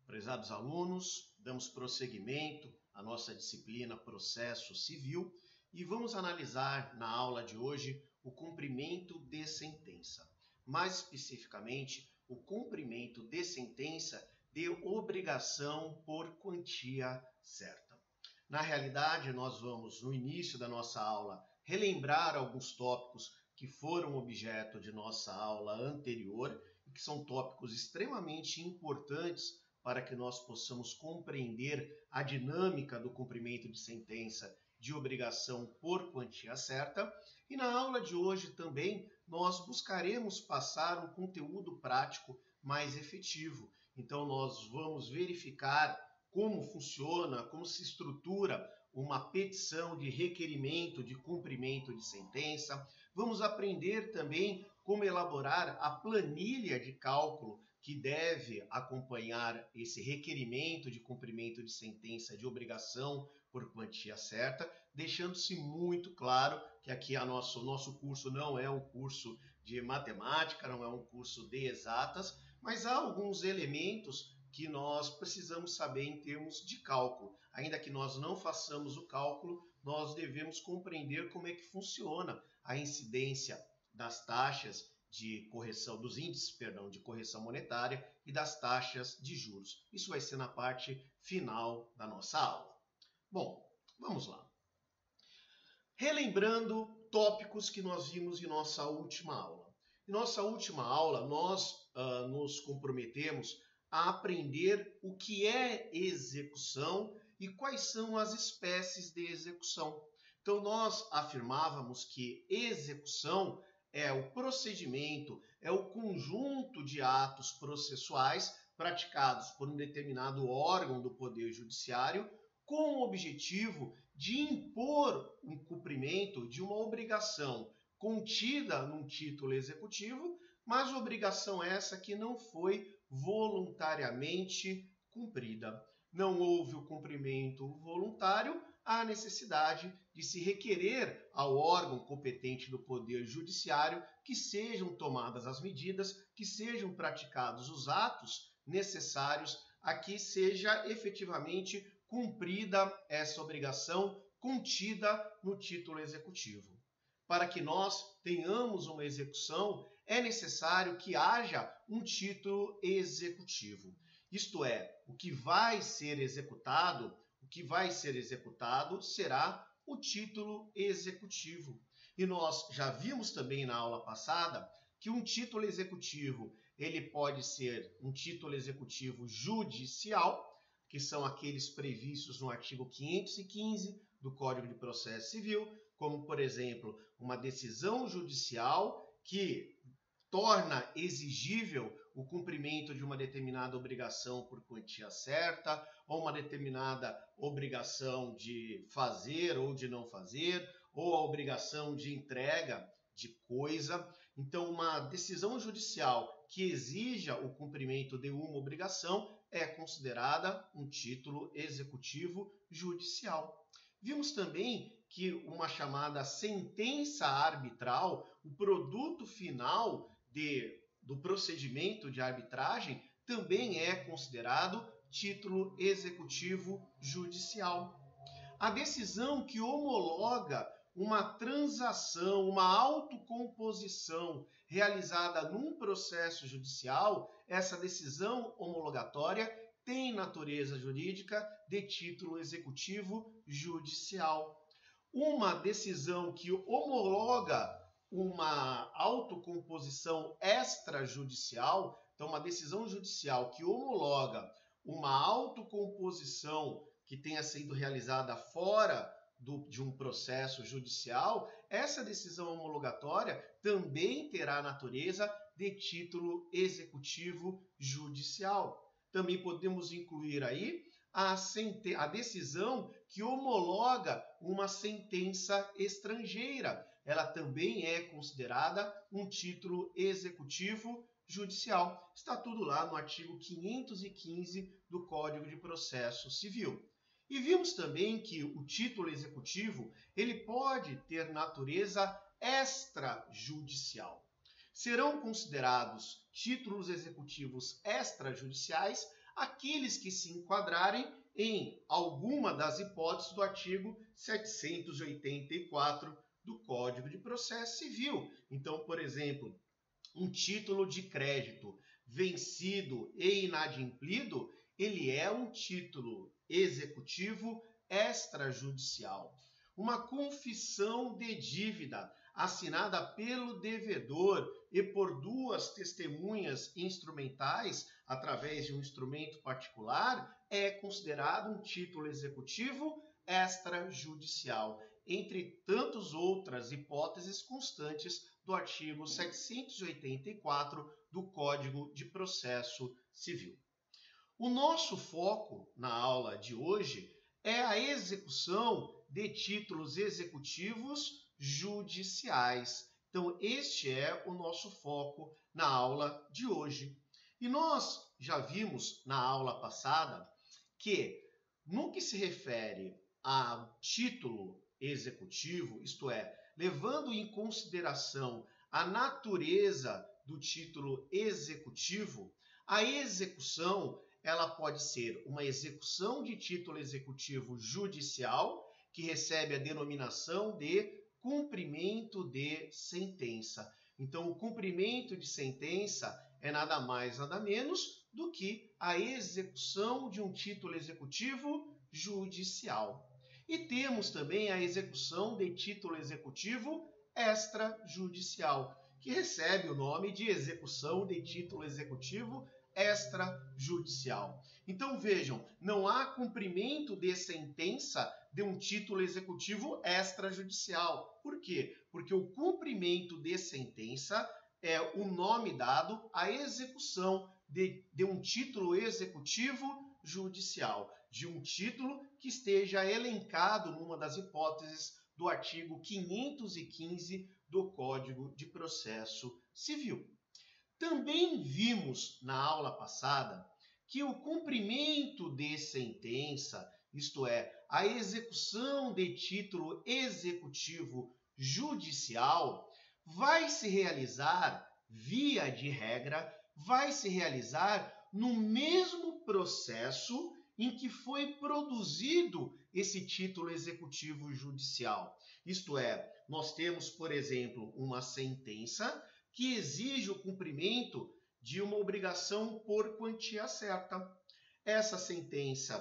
Prezados alunos, damos prosseguimento à nossa disciplina Processo Civil e vamos analisar na aula de hoje o cumprimento de sentença. Mais especificamente, o cumprimento de sentença de obrigação por quantia certa. Na realidade, nós vamos, no início da nossa aula, relembrar alguns tópicos que foram objeto de nossa aula anterior e que são tópicos extremamente importantes para que nós possamos compreender a dinâmica do cumprimento de sentença de obrigação por quantia certa. E na aula de hoje também nós buscaremos passar um conteúdo prático mais efetivo. Então nós vamos verificar como funciona, como se estrutura uma petição de requerimento de cumprimento de sentença. Vamos aprender também como elaborar a planilha de cálculo que deve acompanhar esse requerimento de cumprimento de sentença de obrigação por quantia certa, deixando-se muito claro que aqui o nosso curso não é um curso de matemática, não é um curso de exatas, mas há alguns elementos que nós precisamos saber em termos de cálculo. Ainda que nós não façamos o cálculo, nós devemos compreender como é que funciona a incidência das taxas de correção, dos índices, de correção monetária e das taxas de juros. Isso vai ser na parte final da nossa aula. Bom, vamos lá. Relembrando tópicos que nós vimos em nossa última aula. Em nossa última aula, nós nos comprometemos a aprender o que é execução e quais são as espécies de execução. Então, nós afirmávamos que execução é o procedimento, é o conjunto de atos processuais praticados por um determinado órgão do Poder Judiciário com o objetivo de impor um cumprimento de uma obrigação contida num título executivo, mas obrigação essa que não foi voluntariamente cumprida. Não houve o cumprimento voluntário, há necessidade de se requerer ao órgão competente do Poder Judiciário que sejam tomadas as medidas, que sejam praticados os atos necessários a que seja efetivamente cumprida essa obrigação contida no título executivo. Para que nós tenhamos uma execução, é necessário que haja um título executivo. Isto é, o que vai ser executado será o título executivo. E nós já vimos também na aula passada que um título executivo, ele pode ser um título executivo judicial, que são aqueles previstos no artigo 515 do Código de Processo Civil, como, por exemplo, uma decisão judicial que torna exigível o cumprimento de uma determinada obrigação por quantia certa, ou uma determinada obrigação de fazer ou de não fazer, ou a obrigação de entrega de coisa. Então, uma decisão judicial que exija o cumprimento de uma obrigação é considerada um título executivo judicial. Vimos também que uma chamada sentença arbitral, o produto final do procedimento de arbitragem, também é considerado título executivo judicial. A decisão que homologa uma transação, uma autocomposição realizada num processo judicial, essa decisão homologatória tem natureza jurídica de título executivo judicial. Uma decisão que homologa uma autocomposição extrajudicial, então uma decisão judicial que homologa uma autocomposição que tenha sido realizada fora de um processo judicial, essa decisão homologatória também terá natureza de título executivo judicial. Também podemos incluir aí a decisão que homologa uma sentença estrangeira. Ela também é considerada um título executivo judicial. Está tudo lá no artigo 515 do Código de Processo Civil. E vimos também que o título executivo ele pode ter natureza extrajudicial. Serão considerados títulos executivos extrajudiciais aqueles que se enquadrarem em alguma das hipóteses do artigo 784 do Código de Processo Civil. Então, por exemplo, um título de crédito vencido e inadimplido, ele é um título executivo extrajudicial. Uma confissão de dívida assinada pelo devedor e por duas testemunhas instrumentais através de um instrumento particular é considerado um título executivo extrajudicial, entre tantas outras hipóteses constantes do artigo 784 do Código de Processo Civil. O nosso foco na aula de hoje é a execução de títulos executivos judiciais. Então, este é o nosso foco na aula de hoje. E nós já vimos na aula passada que, no que se refere ao título executivo, isto é, levando em consideração a natureza do título executivo, a execução ela pode ser uma execução de título executivo judicial, que recebe a denominação de cumprimento de sentença. Então, o cumprimento de sentença é nada mais, nada menos do que a execução de um título executivo judicial. E temos também a execução de título executivo extrajudicial, que recebe o nome de execução de título executivo extrajudicial. Então vejam, não há cumprimento de sentença de um título executivo extrajudicial. Por quê? Porque o cumprimento de sentença é o nome dado à execução de um título executivo judicial, de um título que esteja elencado numa das hipóteses do artigo 515 do Código de Processo Civil. Também vimos na aula passada que o cumprimento de sentença, isto é, a execução de título executivo judicial, vai se realizar, via de regra, vai se realizar no mesmo processo em que foi produzido esse título executivo judicial. Isto é, nós temos, por exemplo, uma sentença que exige o cumprimento de uma obrigação por quantia certa. Essa sentença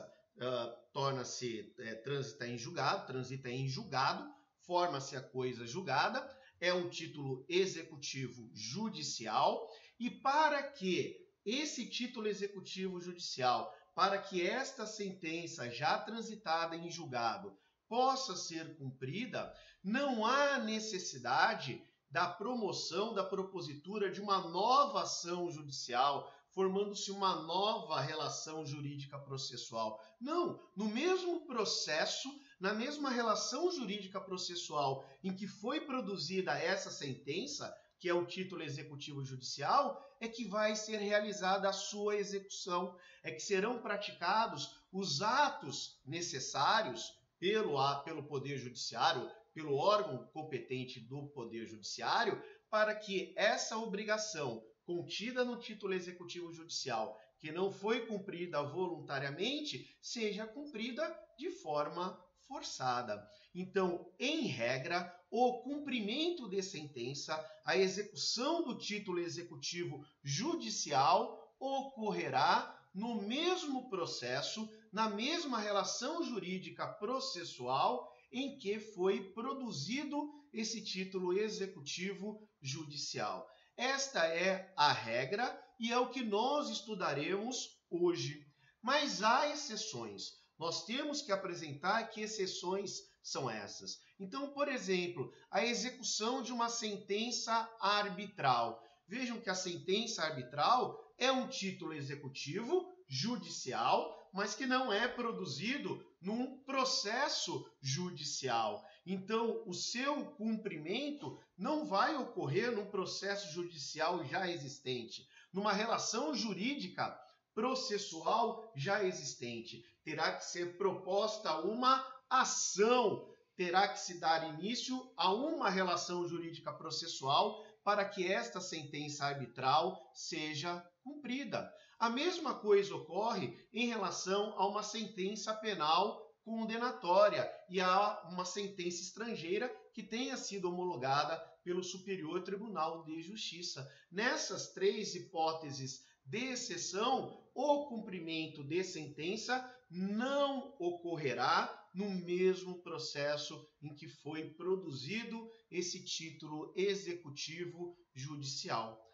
transita em julgado, forma-se a coisa julgada, é um título executivo judicial, e para que esse título executivo judicial, para que esta sentença já transitada em julgado possa ser cumprida, não há necessidade da promoção, da propositura de uma nova ação judicial, formando-se uma nova relação jurídica processual. Não, no mesmo processo, na mesma relação jurídica processual em que foi produzida essa sentença, que é o título executivo judicial, é que vai ser realizada a sua execução, é que serão praticados os atos necessários pelo Poder Judiciário, pelo órgão competente do Poder Judiciário, para que essa obrigação contida no título executivo judicial, que não foi cumprida voluntariamente, seja cumprida de forma forçada. Então, em regra, o cumprimento de sentença, a execução do título executivo judicial ocorrerá no mesmo processo, na mesma relação jurídica processual em que foi produzido esse título executivo judicial. Esta é a regra e é o que nós estudaremos hoje. Mas há exceções. Nós temos que apresentar que exceções são essas. Então, por exemplo, a execução de uma sentença arbitral. Vejam que a sentença arbitral é um título executivo judicial, mas que não é produzido num processo judicial. Então, o seu cumprimento não vai ocorrer num processo judicial já existente, numa relação jurídica processual já existente. Terá que ser proposta uma ação, terá que se dar início a uma relação jurídica processual para que esta sentença arbitral seja cumprida. A mesma coisa ocorre em relação a uma sentença penal condenatória e a uma sentença estrangeira que tenha sido homologada pelo Superior Tribunal de Justiça. Nessas três hipóteses de exceção, o cumprimento de sentença não ocorrerá no mesmo processo em que foi produzido esse título executivo judicial.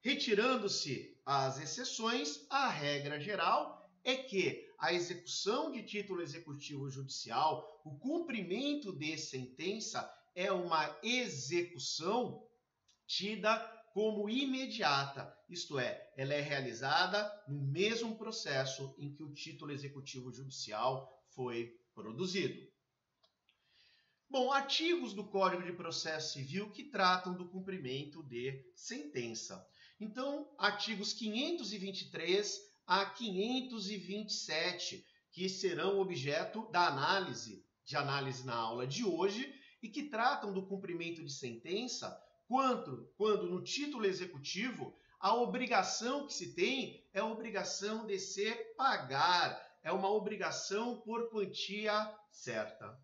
Retirando-se as exceções, a regra geral é que a execução de título executivo judicial, o cumprimento de sentença, é uma execução tida como imediata, isto é, ela é realizada no mesmo processo em que o título executivo judicial foi produzido. Bom, artigos do Código de Processo Civil que tratam do cumprimento de sentença. Então, artigos 523 a 527, que serão objeto da análise na aula de hoje e que tratam do cumprimento de sentença quando no título executivo a obrigação que se tem é a obrigação de se pagar, é uma obrigação por quantia certa.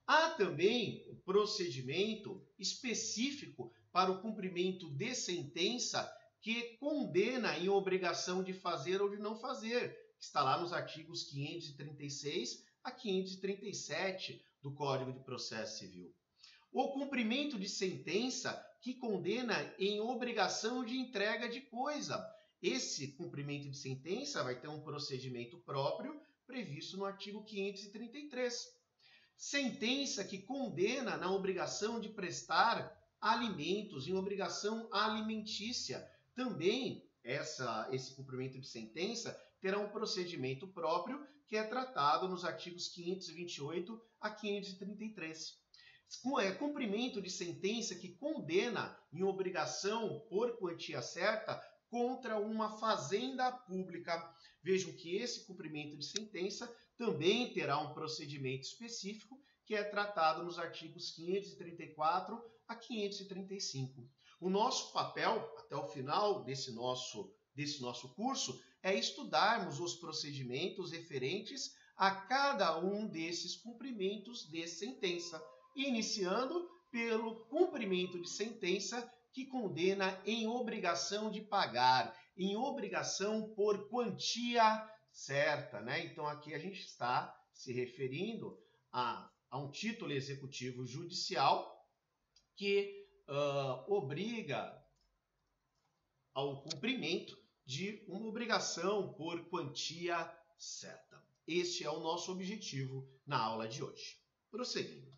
Há também o procedimento específico para o cumprimento de sentença que condena em obrigação de fazer ou de não fazer, que está lá nos artigos 536 a 537 do Código de Processo Civil. O cumprimento de sentença que condena em obrigação de entrega de coisa. Esse cumprimento de sentença vai ter um procedimento próprio previsto no artigo 533. Sentença que condena na obrigação de prestar alimentos, em obrigação alimentícia. Também esse cumprimento de sentença terá um procedimento próprio que é tratado nos artigos 528 a 533. Cumprimento de sentença que condena em obrigação por quantia certa contra uma fazenda pública. Vejam que esse cumprimento de sentença também terá um procedimento específico que é tratado nos artigos 534 a 535. O nosso papel, até o final desse nosso curso, é estudarmos os procedimentos referentes a cada um desses cumprimentos de sentença, iniciando pelo cumprimento de sentença que condena em obrigação de pagar, em obrigação por quantia certa, né? Então aqui a gente está se referindo a um título executivo judicial que obriga ao cumprimento de uma obrigação por quantia certa. Este é o nosso objetivo na aula de hoje. Prosseguindo.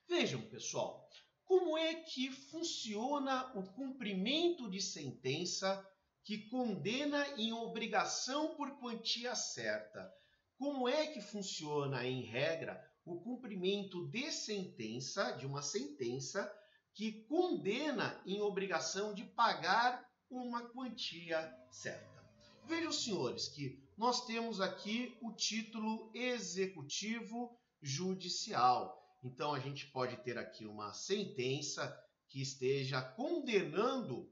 Vejam, pessoal, como é que funciona o cumprimento de sentença que condena em obrigação por quantia certa? Como é que funciona, em regra, o cumprimento de sentença, de uma sentença, que condena em obrigação de pagar uma quantia certa? Vejam, senhores, que nós temos aqui o título executivo judicial. Então, a gente pode ter aqui uma sentença que esteja condenando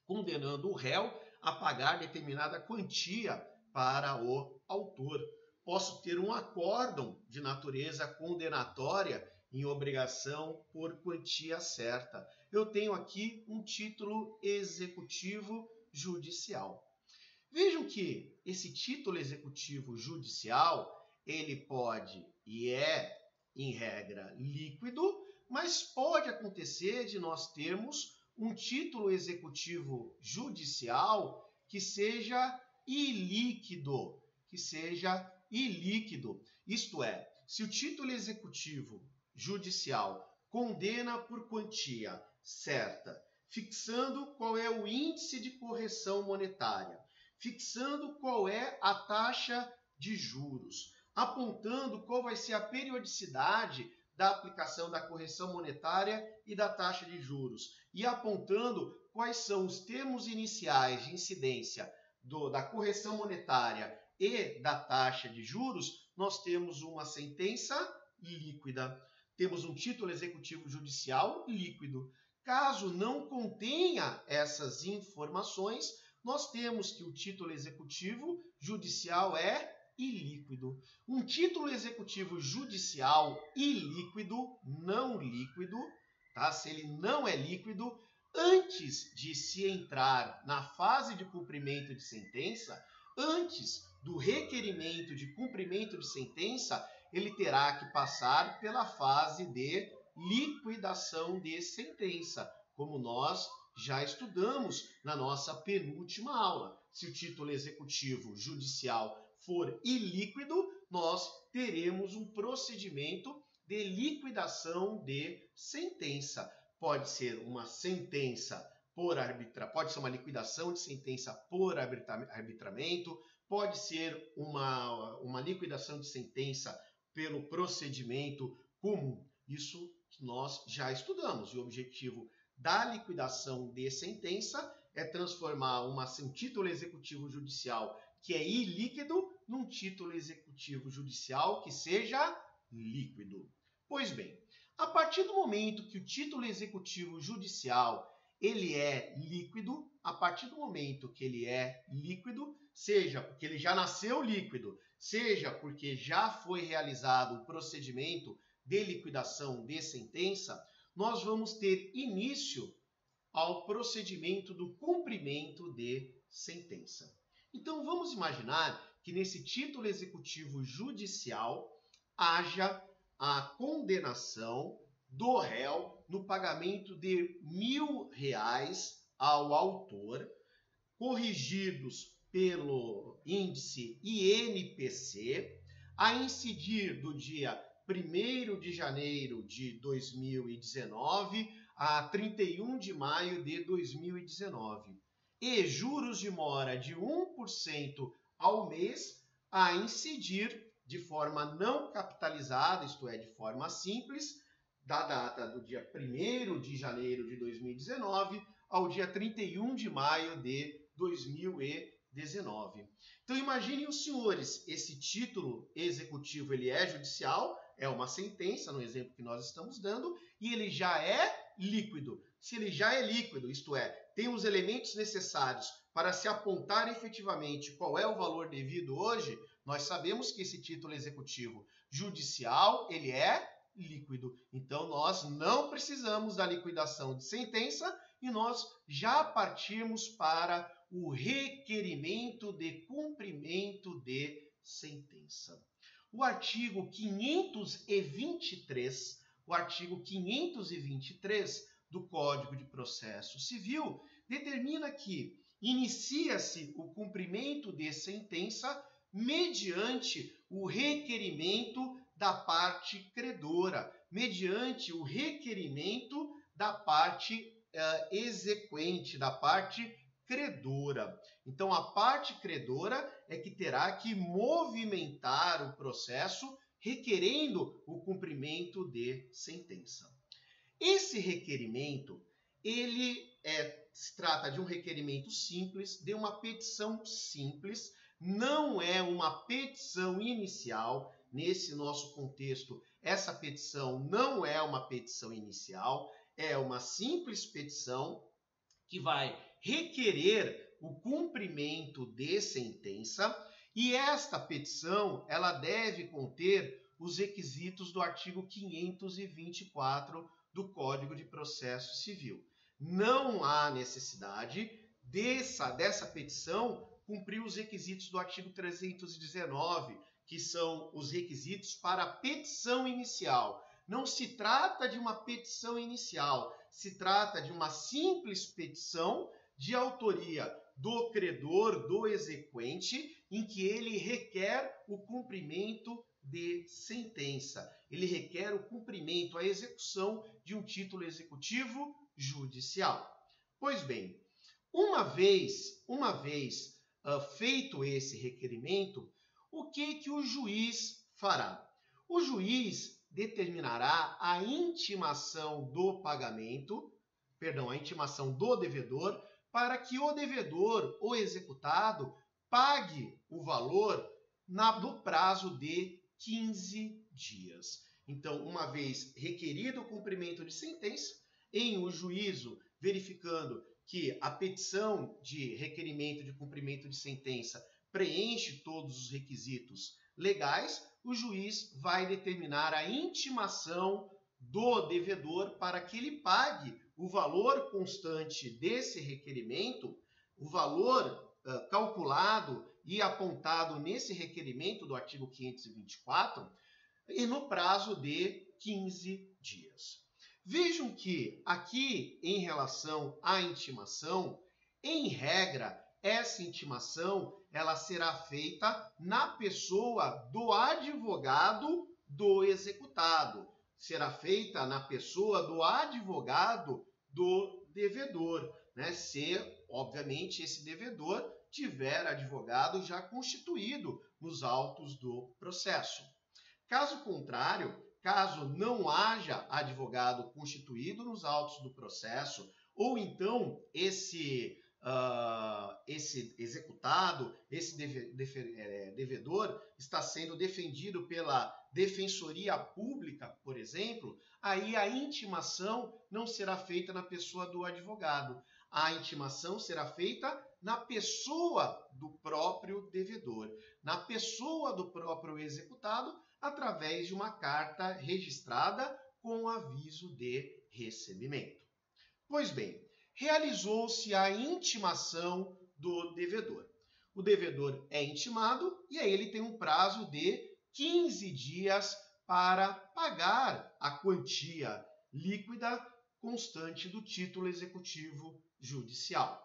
o réu a pagar determinada quantia para o autor. Posso ter um acórdão de natureza condenatória em obrigação por quantia certa. Eu tenho aqui um título executivo judicial. Vejam que esse título executivo judicial, ele pode e é, em regra, líquido, mas pode acontecer de nós termos um título executivo judicial que seja ilíquido, Isto é, se o título executivo judicial condena por quantia certa, fixando qual é o índice de correção monetária, fixando qual é a taxa de juros, apontando qual vai ser a periodicidade da aplicação da correção monetária e da taxa de juros, e apontando quais são os termos iniciais de incidência da correção monetária e da taxa de juros, nós temos uma sentença líquida. Temos um título executivo judicial líquido. Caso não contenha essas informações, nós temos que o título executivo judicial é ilíquido. Um título executivo judicial ilíquido, não líquido, tá? Se ele não é líquido, antes de se entrar na fase de cumprimento de sentença, antes do requerimento de cumprimento de sentença, ele terá que passar pela fase de liquidação de sentença, como nós já estudamos na nossa penúltima aula. Se o título executivo judicial for ilíquido, nós teremos um procedimento de liquidação de sentença. Pode ser uma sentença por pode ser uma liquidação de sentença por arbitramento, pode ser uma liquidação de sentença pelo procedimento comum. Isso que nós já estudamos. E o objetivo da liquidação de sentença é transformar um título executivo judicial que é ilíquido num título executivo judicial que seja líquido. Pois bem, a partir do momento que o título executivo judicial ele é líquido, a partir do momento que ele é líquido, seja porque ele já nasceu líquido, seja porque já foi realizado o procedimento de liquidação de sentença, nós vamos ter início ao procedimento do cumprimento de sentença. Então vamos imaginar que nesse título executivo judicial haja a condenação do réu no pagamento de R$1.000 ao autor, corrigidos pelo índice INPC, a incidir do dia 1º de janeiro de 2019 a 31 de maio de 2019. E juros de mora de 1% ao mês a incidir de forma não capitalizada, isto é, de forma simples, da data do dia 1º de janeiro de 2019 ao dia 31 de maio de 2019. Então imaginem os senhores, esse título executivo ele é judicial, é uma sentença, no exemplo que nós estamos dando, e ele já é líquido. Se ele já é líquido, isto é, tem os elementos necessários para se apontar efetivamente qual é o valor devido hoje, nós sabemos que esse título executivo judicial ele é líquido. Então nós não precisamos da liquidação de sentença e nós já partimos para o requerimento de cumprimento de sentença. O artigo 523, do Código de Processo Civil determina que inicia-se o cumprimento de sentença mediante o requerimento da parte credora, mediante o requerimento da parte exequente, da parte credora. Então, a parte credora é que terá que movimentar o processo requerendo o cumprimento de sentença. Esse requerimento, se trata de um requerimento simples, de uma petição simples, não é uma petição inicial. Nesse nosso contexto, essa petição não é uma petição inicial, é uma simples petição que vai requerer o cumprimento de sentença, e esta petição ela deve conter os requisitos do artigo 524 do Código de Processo Civil. Não há necessidade dessa petição cumprir os requisitos do artigo 319, que são os requisitos para a petição inicial. Não se trata de uma petição inicial, se trata de uma simples petição de autoria do credor, do exequente, em que ele requer o cumprimento de sentença. Ele requer o cumprimento, a execução de um título executivo judicial. Pois bem, uma vez feito esse requerimento, o que o juiz fará? O juiz determinará a intimação do a intimação do devedor, para que o devedor, o executado, pague o valor no prazo de 15 dias. Então, uma vez requerido o cumprimento de sentença, em o juízo verificando que a petição de requerimento de cumprimento de sentença preenche todos os requisitos legais, o juiz vai determinar a intimação do devedor para que ele pague o valor constante desse requerimento, o valor calculado e apontado nesse requerimento do artigo 524, e no prazo de 15 dias. Vejam que aqui, em relação à intimação, em regra, essa intimação ela será feita na pessoa do advogado do executado. Será feita na pessoa do advogado do devedor, né? Se, obviamente, esse devedor tiver advogado já constituído nos autos do processo. Caso contrário, caso não haja advogado constituído nos autos do processo, ou então esse executado, esse devedor está sendo defendido pela Defensoria Pública, por exemplo, aí a intimação não será feita na pessoa do advogado. A intimação será feita na pessoa do próprio devedor, na pessoa do próprio executado, através de uma carta registrada com aviso de recebimento. Pois bem, realizou-se a intimação do devedor. O devedor é intimado e aí ele tem um prazo de 15 dias para pagar a quantia líquida constante do título executivo judicial.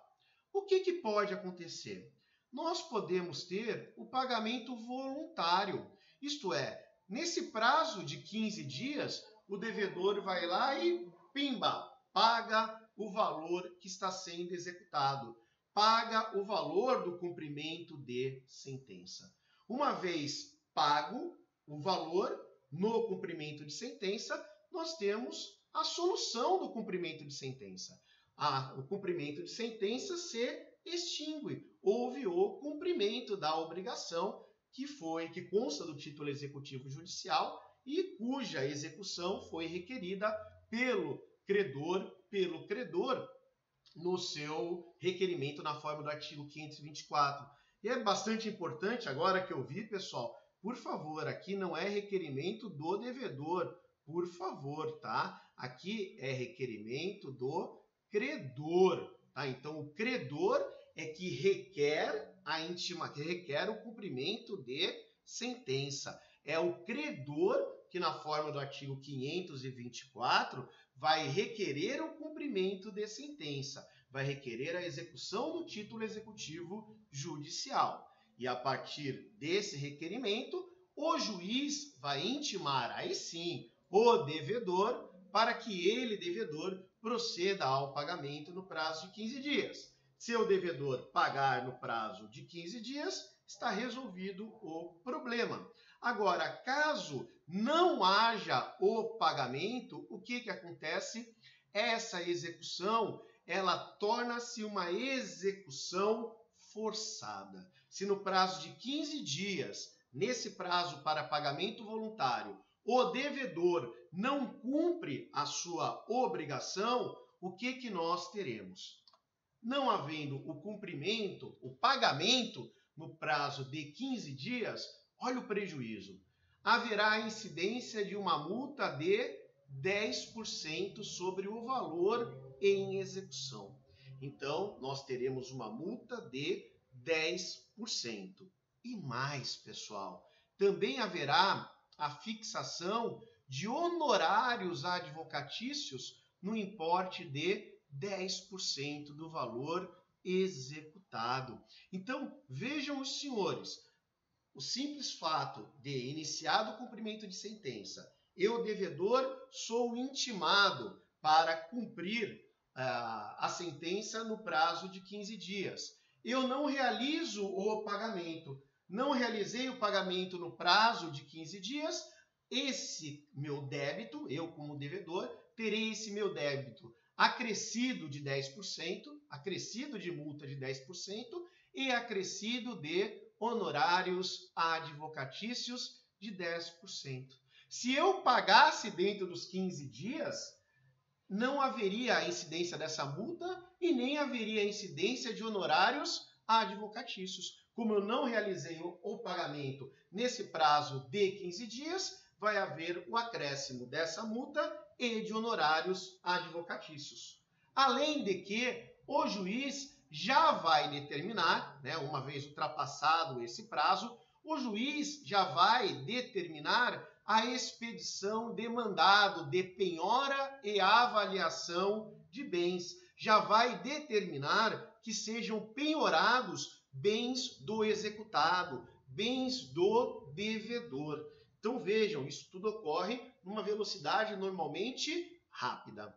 O que pode acontecer? Nós podemos ter o pagamento voluntário, isto é, nesse prazo de 15 dias, o devedor vai lá e, pimba, paga o valor que está sendo executado, paga o valor do cumprimento de sentença. Uma vez pago o valor no cumprimento de sentença, nós temos a solução do cumprimento de sentença. O cumprimento de sentença se extingue. Houve o cumprimento da obrigação que consta do título executivo judicial e cuja execução foi requerida pelo credor no seu requerimento na forma do artigo 524. E é bastante importante, agora que eu vi, pessoal, por favor, aqui não é requerimento do devedor, por favor, tá? Aqui é requerimento do credor, tá? Então, o credor é que requer o cumprimento de sentença. É o credor que, na forma do artigo 524, vai requerer o cumprimento de sentença, vai requerer a execução do título executivo judicial. E a partir desse requerimento, o juiz vai intimar, aí sim, o devedor para que ele, devedor, proceda ao pagamento no prazo de 15 dias. Se o devedor pagar no prazo de 15 dias, está resolvido o problema. Agora, caso não haja o pagamento, o que acontece? Essa execução, ela torna-se uma execução forçada. Se no prazo de 15 dias, nesse prazo para pagamento voluntário, o devedor não cumpre a sua obrigação, o que nós teremos? Não havendo o cumprimento, o pagamento no prazo de 15 dias, olha o prejuízo. Haverá a incidência de uma multa de 10% sobre o valor em execução. Então, nós teremos uma multa de 10%. E mais, pessoal, também haverá a fixação de honorários advocatícios no importe de 10% do valor executado. Então, vejam os senhores, o simples fato de iniciado o cumprimento de sentença, eu, devedor, sou intimado para cumprir a sentença no prazo de 15 dias. Eu não realizo o pagamento. Não realizei o pagamento no prazo de 15 dias, esse meu débito, eu como devedor, terei esse meu débito acrescido de 10%, acrescido de multa de 10% e acrescido de honorários advocatícios de 10%. Se eu pagasse dentro dos 15 dias, não haveria a incidência dessa multa e nem haveria a incidência de honorários advocatícios. Como eu não realizei o pagamento nesse prazo de 15 dias, vai haver o acréscimo dessa multa e de honorários advocatícios. Além de que o juiz já vai determinar, né, uma vez ultrapassado esse prazo, o juiz já vai determinar a expedição de mandado de penhora e avaliação de bens. Já vai determinar que sejam penhorados bens do executado, bens do devedor. Então vejam, isso tudo ocorre numa velocidade normalmente rápida.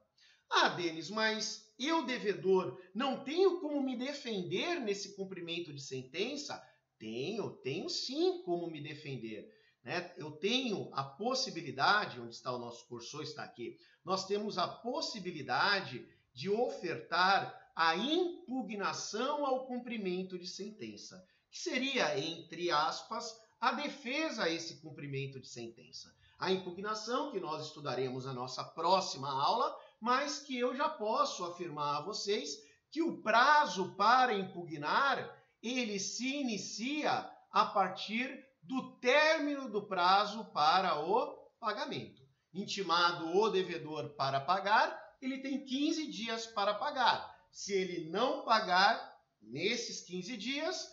Ah, Denis, mas eu, devedor, não tenho como me defender nesse cumprimento de sentença? Tenho sim como me defender. Né? Eu tenho a possibilidade, onde está o nosso cursor, está aqui, nós temos a possibilidade de ofertar a impugnação ao cumprimento de sentença, que seria, entre aspas, a defesa a esse cumprimento de sentença. A impugnação, que nós estudaremos na nossa próxima aula, mas que eu já posso afirmar a vocês que o prazo para impugnar, ele se inicia a partir do término do prazo para o pagamento. Intimado o devedor para pagar, ele tem 15 dias para pagar. Se ele não pagar nesses 15 dias,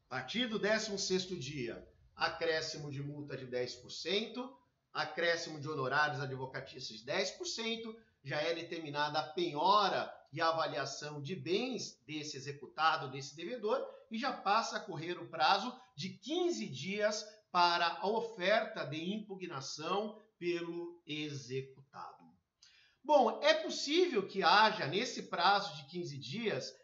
a partir do 16º dia, acréscimo de multa de 10%, acréscimo de honorários advocatícios de 10%, já é determinada a penhora e avaliação de bens desse executado, desse devedor, e já passa a correr o prazo de 15 dias para a oferta de impugnação pelo executado. Bom, é possível que haja nesse prazo de 15 dias,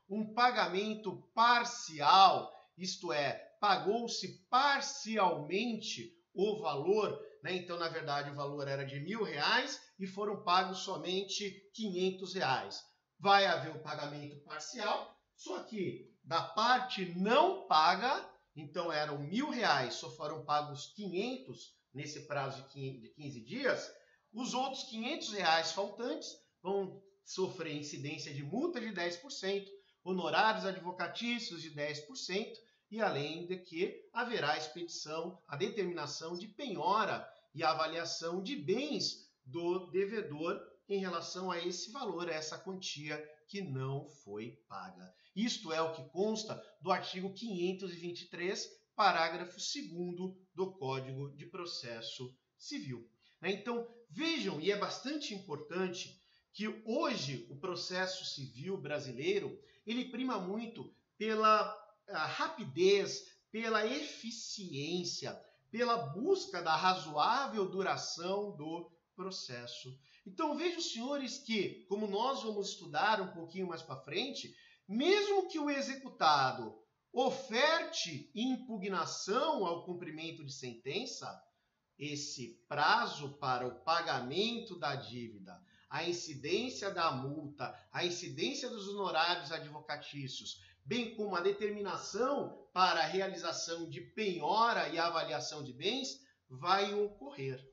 um pagamento parcial, isto é, pagou-se parcialmente o valor, né? Então, na verdade, o valor era de R$1.000 e foram pagos somente R$500. Vai haver o pagamento parcial, só que da parte não paga, então eram R$1.000, só foram pagos 500 nesse prazo de 15 dias, os outros R$500 faltantes vão sofrer incidência de multa de 10%, honorários advocatícios de 10%, e além de que haverá a expedição, a determinação de penhora e avaliação de bens do devedor em relação a esse valor, a essa quantia que não foi paga. Isto é o que consta do artigo 523, parágrafo 2º do Código de Processo Civil. Então, vejam, e é bastante importante, que hoje o processo civil brasileiro, ele prima muito pela rapidez, pela eficiência, pela busca da razoável duração do processo. Então vejam, senhores, que, como nós vamos estudar um pouquinho mais para frente, mesmo que o executado oferte impugnação ao cumprimento de sentença, esse prazo para o pagamento da dívida, a incidência da multa, a incidência dos honorários advocatícios, bem como a determinação para a realização de penhora e avaliação de bens, vai ocorrer.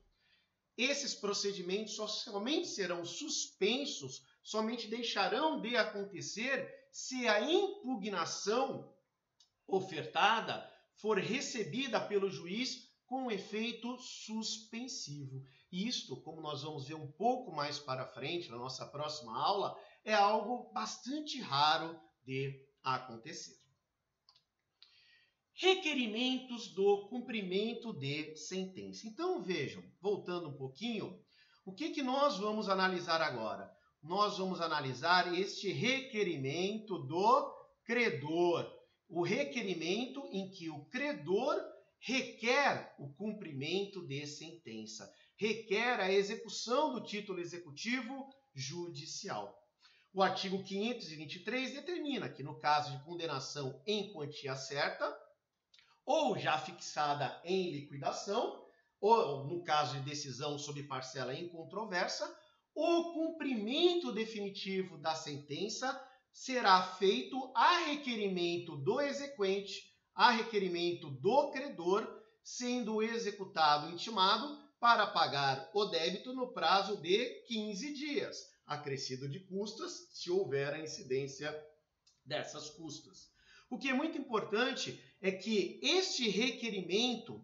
Esses procedimentos somente serão suspensos, somente deixarão de acontecer se a impugnação ofertada for recebida pelo juiz com efeito suspensivo. Isto, como nós vamos ver um pouco mais para frente, na nossa próxima aula, é algo bastante raro de acontecer. Requerimentos do cumprimento de sentença. Então vejam, voltando um pouquinho, o que nós vamos analisar agora? Nós vamos analisar este requerimento do credor. O requerimento em que o credor requer o cumprimento de sentença, requer a execução do título executivo judicial. O artigo 523 determina que, no caso de condenação em quantia certa, ou já fixada em liquidação, ou no caso de decisão sob parcela incontroversa, o cumprimento definitivo da sentença será feito a requerimento do exequente, a requerimento do credor, sendo o executado intimado para pagar o débito no prazo de 15 dias, acrescido de custas, se houver a incidência dessas custas. O que é muito importante é que este requerimento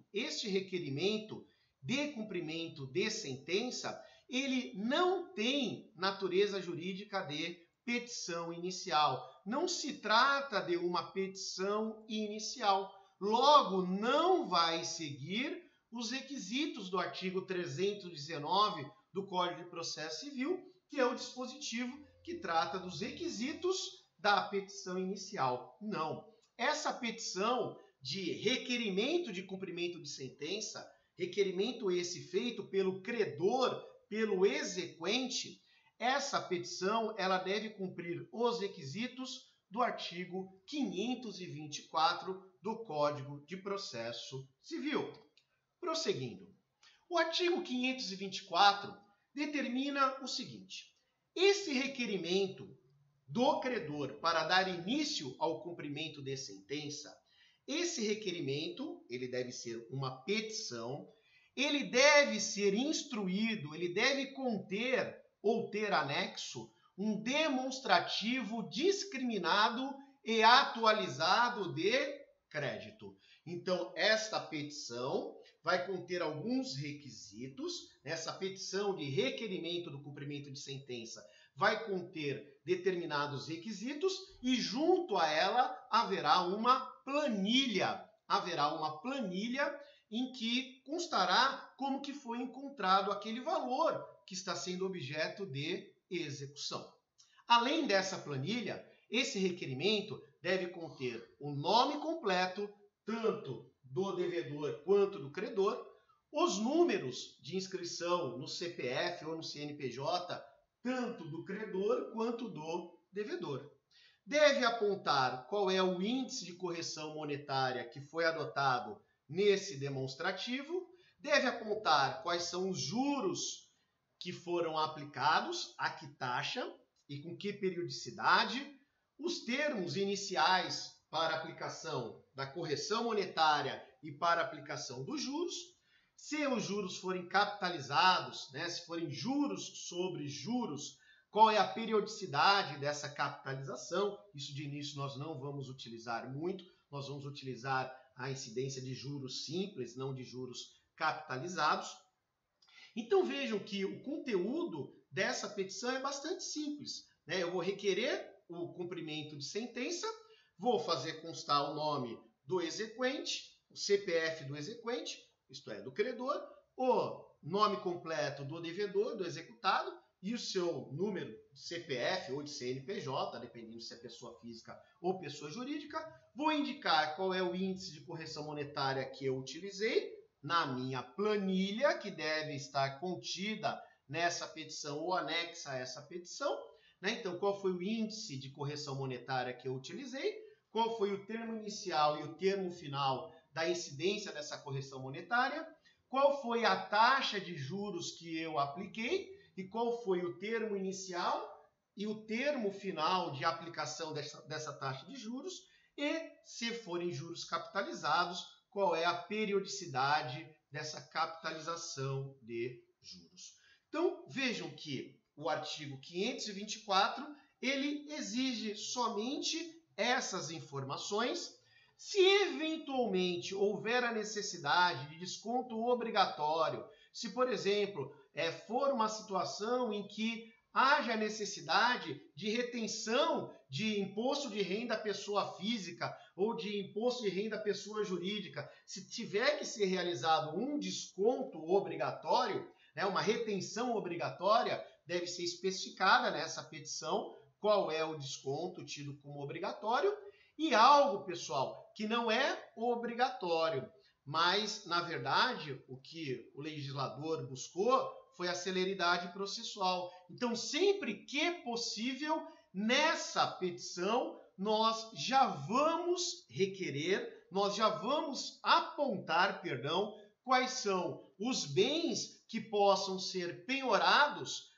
de cumprimento de sentença, ele não tem natureza jurídica de petição inicial. Não se trata de uma petição inicial. Logo, não vai seguir os requisitos do artigo 319 do Código de Processo Civil, que é o dispositivo que trata dos requisitos da petição inicial. Não. Essa petição de requerimento de cumprimento de sentença, requerimento esse feito pelo credor, pelo exequente, essa petição ela deve cumprir os requisitos do artigo 524 do Código de Processo Civil. Prosseguindo, o artigo 524 determina o seguinte: esse requerimento do credor para dar início ao cumprimento de sentença, esse requerimento, ele deve ser uma petição, ele deve ser instruído, ele deve conter ou ter anexo um demonstrativo discriminado e atualizado de crédito. Então, esta petição vai conter alguns requisitos. Essa petição de requerimento do cumprimento de sentença vai conter determinados requisitos e junto a ela haverá uma planilha. Haverá uma planilha em que constará como que foi encontrado aquele valor que está sendo objeto de execução. Além dessa planilha, esse requerimento deve conter o nome completo, tanto do devedor quanto do credor, os números de inscrição no CPF ou no CNPJ, tanto do credor quanto do devedor. Deve apontar qual é o índice de correção monetária que foi adotado nesse demonstrativo, deve apontar quais são os juros que foram aplicados, a que taxa e com que periodicidade, os termos iniciais para aplicação da correção monetária e para aplicação dos juros, se os juros forem capitalizados, se forem juros sobre juros, qual é a periodicidade dessa capitalização. Isso de início nós não vamos utilizar muito, nós vamos utilizar a incidência de juros simples, não de juros capitalizados. Então vejam que o conteúdo dessa petição é bastante simples. Eu vou requerer o cumprimento de sentença, vou fazer constar o nome do exequente, o CPF do exequente, isto é, do credor, o nome completo do devedor, do executado, e o seu número de CPF ou de CNPJ, dependendo se é pessoa física ou pessoa jurídica. Vou indicar qual é o índice de correção monetária que eu utilizei na minha planilha, que deve estar contida nessa petição ou anexa a essa petição. Então, qual foi o índice de correção monetária que eu utilizei, qual foi o termo inicial e o termo final da incidência dessa correção monetária, qual foi a taxa de juros que eu apliquei e qual foi o termo inicial e o termo final de aplicação dessa taxa de juros e, se forem juros capitalizados, qual é a periodicidade dessa capitalização de juros. Então, vejam que o artigo 524, ele exige somente essas informações. Se eventualmente houver a necessidade de desconto obrigatório, se, por exemplo, for uma situação em que haja necessidade de retenção de imposto de renda pessoa física ou de imposto de renda pessoa jurídica, se tiver que ser realizado um desconto obrigatório, uma retenção obrigatória, deve ser especificada nessa petição qual é o desconto tido como obrigatório. E algo, pessoal, que não é obrigatório, mas, na verdade, o que o legislador buscou foi a celeridade processual. Então, sempre que possível, nessa petição, nós já vamos requerer, nós já vamos apontar, quais são os bens que possam ser penhorados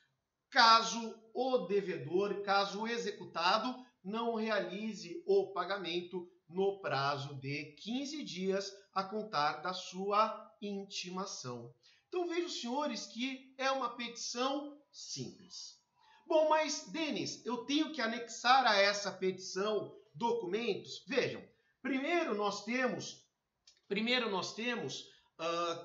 caso o devedor, caso o executado não realize o pagamento no prazo de 15 dias a contar da sua intimação. Então, Então vejam, senhores, que é uma petição simples. Bom, mas, Denis, eu tenho que anexar a essa petição documentos? Vejam, primeiro nós temos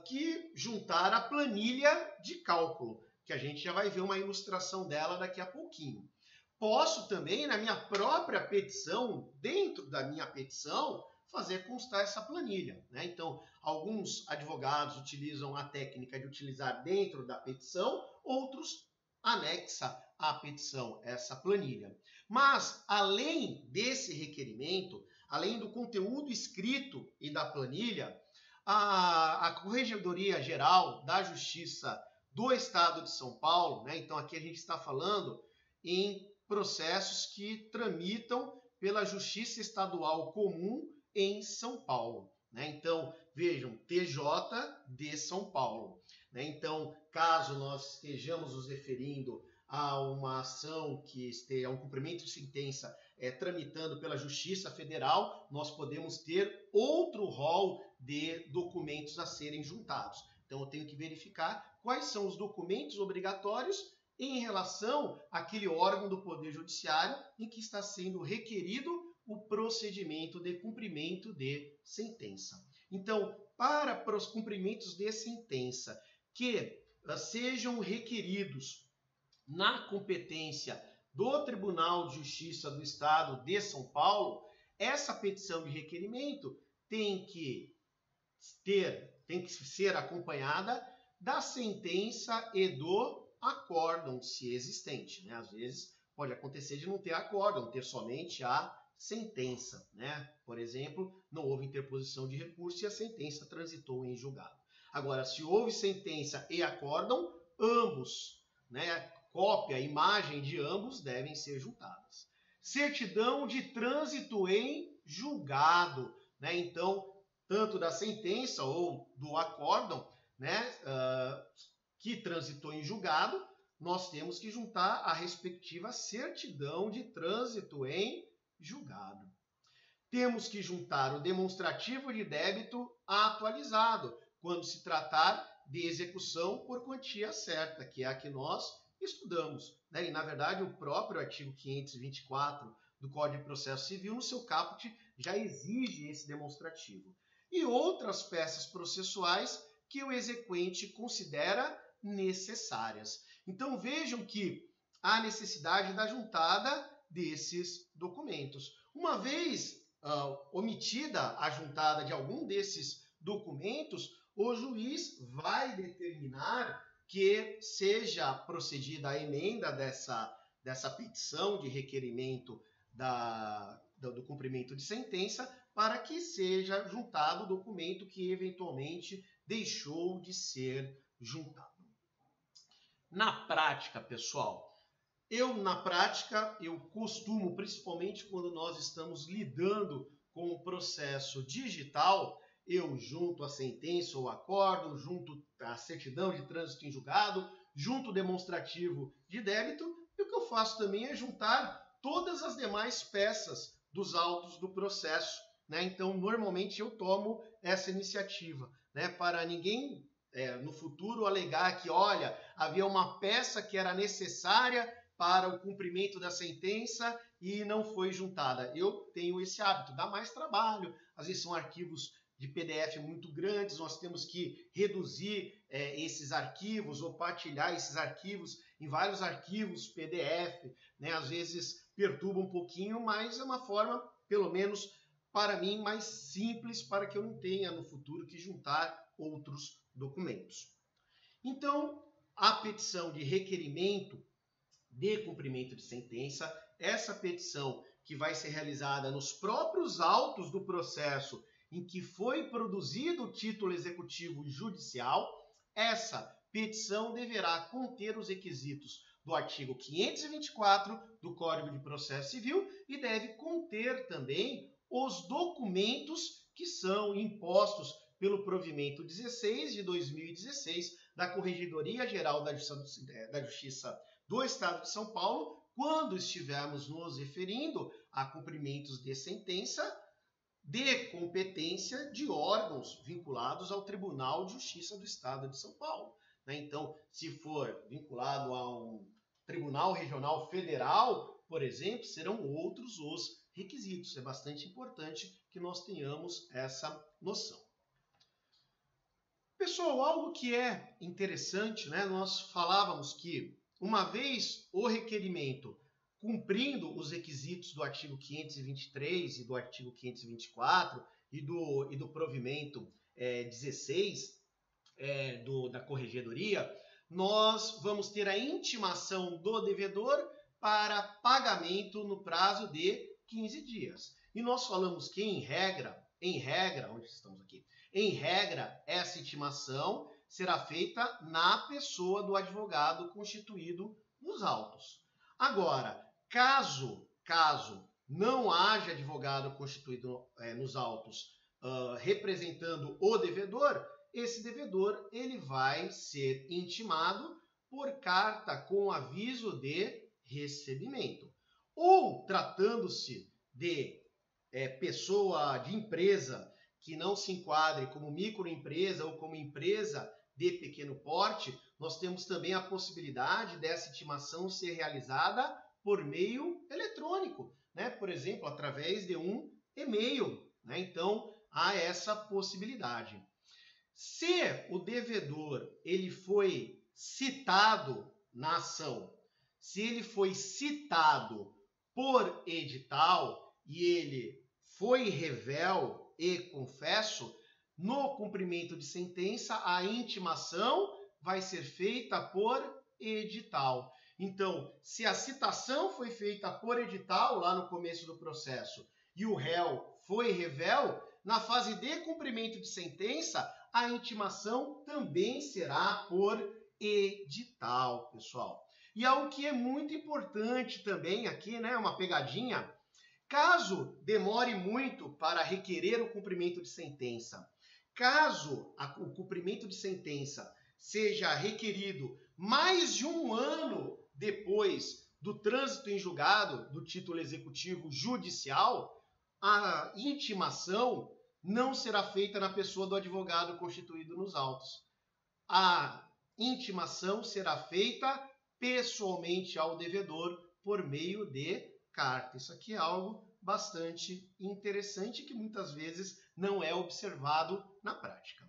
que juntar a planilha de cálculo, que a gente já vai ver uma ilustração dela daqui a pouquinho. Posso também, na minha própria petição, dentro da minha petição, fazer constar essa planilha, né? Então, alguns advogados utilizam a técnica de utilizar dentro da petição, outros anexa à petição essa planilha. Mas, além desse requerimento, além do conteúdo escrito e da planilha, a Corregedoria Geral da Justiça do Estado de São Paulo, né? Então aqui a gente está falando em processos que tramitam pela Justiça Estadual Comum em São Paulo, né? Então, vejam, TJ de São Paulo, né? Então, caso nós estejamos nos referindo a uma ação que esteja, a um cumprimento de sentença tramitando pela Justiça Federal, nós podemos ter outro rol de documentos a serem juntados. Então, eu tenho que verificar quais são os documentos obrigatórios em relação àquele órgão do Poder Judiciário em que está sendo requerido o procedimento de cumprimento de sentença. Então, para os cumprimentos de sentença que sejam requeridos na competência do Tribunal de Justiça do Estado de São Paulo, essa petição de requerimento tem que ser acompanhada da sentença e do acórdão, se existente, né? Às vezes pode acontecer de não ter acórdão, ter somente a sentença, né? Por exemplo, não houve interposição de recurso e a sentença transitou em julgado. Agora, se houve sentença e acórdão, ambos, né? Cópia, imagem de ambos devem ser juntadas. Certidão de trânsito em julgado, né? Então, tanto da sentença ou do acórdão, né, que transitou em julgado, nós temos que juntar a respectiva certidão de trânsito em julgado. Temos que juntar o demonstrativo de débito atualizado, quando se tratar de execução por quantia certa, que é a que nós estudamos, né? E, na verdade, o próprio artigo 524 do Código de Processo Civil, no seu caput, já exige esse demonstrativo. E outras peças processuais que o exequente considera necessárias. Então, vejam que há necessidade da juntada desses documentos. Uma vez omitida a juntada de algum desses documentos, o juiz vai determinar que seja procedida a emenda dessa petição de requerimento do cumprimento de sentença para que seja juntado o documento que eventualmente deixou de ser juntado. Na prática, pessoal, eu costumo, principalmente quando nós estamos lidando com o processo digital, eu junto a sentença ou acórdão, junto a certidão de trânsito em julgado, junto o demonstrativo de débito, e o que eu faço também é juntar todas as demais peças dos autos do processo, né? Então, normalmente eu tomo essa iniciativa, né? Para ninguém no futuro alegar que, olha, havia uma peça que era necessária para o cumprimento da sentença e não foi juntada. Eu tenho esse hábito, dá mais trabalho, às vezes são arquivos de PDF muito grandes, nós temos que reduzir esses arquivos ou partilhar esses arquivos em vários arquivos PDF, né? Às vezes perturba um pouquinho, mas é uma forma, pelo menos para mim, mais simples para que eu não tenha no futuro que juntar outros documentos. Então, a petição de requerimento de cumprimento de sentença, essa petição que vai ser realizada nos próprios autos do processo em que foi produzido o título executivo judicial, essa petição deverá conter os requisitos do artigo 524 do Código de Processo Civil e deve conter também os documentos que são impostos pelo provimento 16 de 2016 da Corregedoria Geral da Justiça do Estado de São Paulo, quando estivermos nos referindo a cumprimentos de sentença de competência de órgãos vinculados ao Tribunal de Justiça do Estado de São Paulo. né? Então, se for vinculado a um Tribunal Regional Federal, por exemplo, serão outros os requisitos. É bastante importante que nós tenhamos essa noção. Pessoal, algo que é interessante, né? Nós falávamos que, uma vez o requerimento cumprindo os requisitos do artigo 523 e do artigo 524 e do provimento 16 da Corregedoria, nós vamos ter a intimação do devedor para pagamento no prazo de 15 dias. E nós falamos que, em regra, onde estamos aqui? Em regra, essa intimação será feita na pessoa do advogado constituído nos autos. Agora, caso não haja advogado constituído nos autos representando o devedor, esse devedor ele vai ser intimado por carta com aviso de recebimento. Ou, tratando-se de pessoa, de empresa que não se enquadre como microempresa ou como empresa de pequeno porte, nós temos também a possibilidade dessa intimação ser realizada por meio eletrônico, né? Por exemplo, através de um e-mail, né? Então, há essa possibilidade. Se o devedor ele foi citado na ação, se ele foi citado por edital e ele foi revel e confesso, no cumprimento de sentença, a intimação vai ser feita por edital. Então, se a citação foi feita por edital lá no começo do processo e o réu foi revel, na fase de cumprimento de sentença, a intimação também será por edital, pessoal. E algo que é muito importante também aqui, né, uma pegadinha, caso demore muito para requerer o cumprimento de sentença, caso o cumprimento de sentença seja requerido mais de um ano depois do trânsito em julgado do título executivo judicial, a intimação não será feita na pessoa do advogado constituído nos autos. A intimação será feita pessoalmente ao devedor por meio de carta. Isso aqui é algo bastante interessante que muitas vezes não é observado na prática.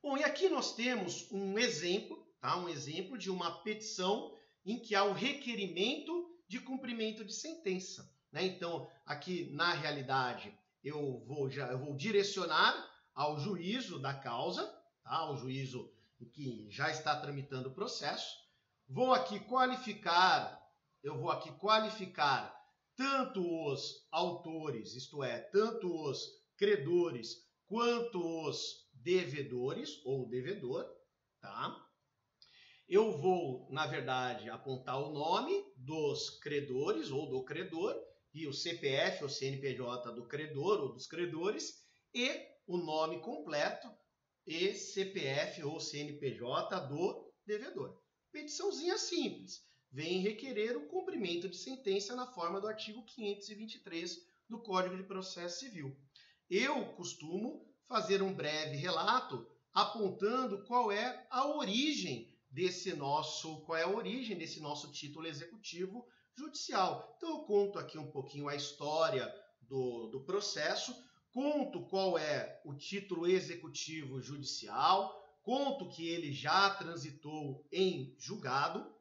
Bom, e aqui nós temos um exemplo, tá? Um exemplo de uma petição em que há o requerimento de cumprimento de sentença, né? Então, aqui na realidade, eu vou direcionar ao juízo da causa, tá? Ao juízo que já está tramitando o processo. Eu vou aqui qualificar tanto os autores, isto é, tanto os credores quanto os devedores ou devedor, tá? Eu vou, na verdade, apontar o nome dos credores ou do credor e o CPF ou CNPJ do credor ou dos credores e o nome completo e CPF ou CNPJ do devedor. Petiçãozinha simples. Vem requerer o cumprimento de sentença na forma do artigo 523 do Código de Processo Civil. Eu costumo fazer um breve relato apontando qual é a origem desse nosso título executivo judicial. Então eu conto aqui um pouquinho a história do processo, conto qual é o título executivo judicial, conto que ele já transitou em julgado,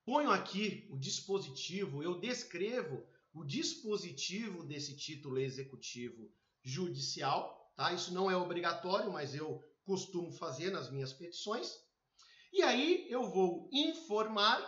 ponho aqui o dispositivo, eu descrevo o dispositivo desse título executivo judicial, tá? Isso não é obrigatório, mas eu costumo fazer nas minhas petições. E aí eu vou informar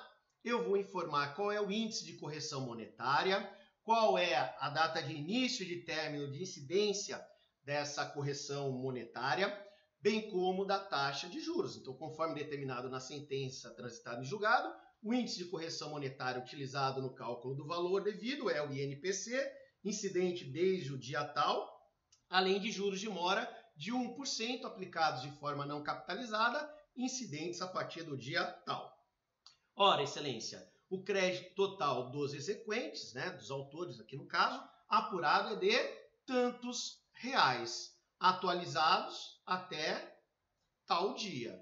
qual é o índice de correção monetária, qual é a data de início e de término de incidência dessa correção monetária, bem como da taxa de juros. Então, conforme determinado na sentença transitada em julgado, o índice de correção monetária utilizado no cálculo do valor devido é o INPC, incidente desde o dia tal, além de juros de mora de 1% aplicados de forma não capitalizada, incidentes a partir do dia tal. Ora, excelência, o crédito total dos exequentes, né, dos autores aqui no caso, apurado é de tantos reais, atualizados até tal dia.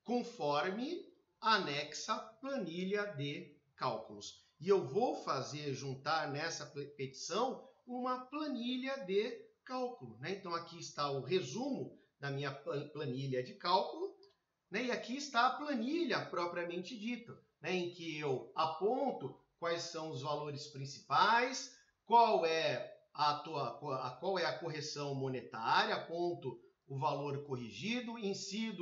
conforme anexa planilha de cálculos. E eu vou fazer, juntar nessa petição, uma planilha de cálculo, né? Então, aqui está o resumo da minha planilha de cálculo, né? E aqui está a planilha propriamente dita, né? Em que eu aponto quais são os valores principais, qual é a correção monetária, aponto o valor corrigido, incido